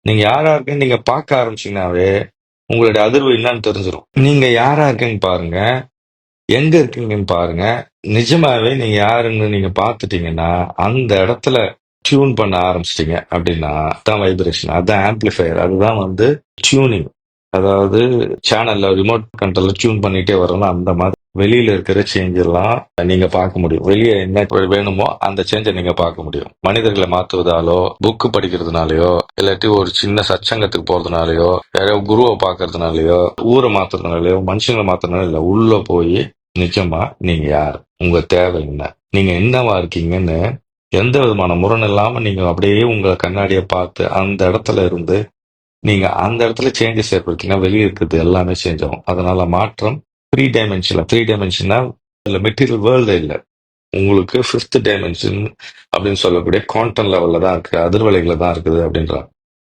நீங்க யாரா இருக்குன்னு நீங்க பார்க்க ஆரம்பிச்சீங்கன்னாவே உங்களுடைய அதிர்வு என்னன்னு தெரிஞ்சிடும். நீங்க யாரா இருக்கீங்க பாருங்க, எங்க இருக்கீங்கன்னு பாருங்க. நிஜமாவே நீங்க யாருன்னு நீங்க பார்த்துட்டீங்கன்னா, அந்த இடத்துல டியூன் பண்ண ஆரம்பிச்சிட்டீங்க அப்படின்னா, அதான் வைப்ரேஷன், அதான் ஆம்பிளிஃபையர், அதுதான் டியூனிங். அதாவது சேனல்ல ரிமோட் கண்ட்ரோல்ல டியூன் பண்ணிட்டே வரணும். அந்த மாதிரி வெளியில இருக்கிற சேஞ்ச் எல்லாம் நீங்க பார்க்க முடியும். வெளியே என்ன வேணுமோ அந்த சேஞ்சை நீங்க பார்க்க முடியும். மனிதர்களை மாத்துவதாலோ, புக்கு படிக்கிறதுனாலயோ, இல்லாட்டி ஒரு சின்ன சச்சங்கத்துக்கு போறதுனாலயோ, யாரையோ குருவை பார்க்கறதுனாலயோ, ஊரை மாத்துறதுனாலயோ, மனுஷங்களை மாத்துறதுனால இல்ல. உள்ள போய் நிஜமா நீங்க யார், உங்க தேவை என்ன, நீங்க என்னவா இருக்கீங்கன்னு எந்த விதமான முரண் இல்லாம நீங்க அப்படியே உங்க கண்ணாடியை பார்த்து அந்த இடத்துல இருந்து நீங்க அந்த இடத்துல சேஞ்சஸ் ஏற்படுத்தினா வெளியே இருக்கிறது எல்லாமே சேஞ்ச் ஆகும். அதனால மாற்றம் த்ரீ டைமென்ஷனா இல்ல, மெட்டீரியல் வேர்ல்டு இல்ல, உங்களுக்கு ஃபிஃப்த் டைமென்ஷன் அப்படின்னு சொல்லக்கூடிய குவாண்டம் லெவல்ல தான் இருக்கு, அதிர்வலைகளை தான் இருக்குது அப்படின்றாங்க.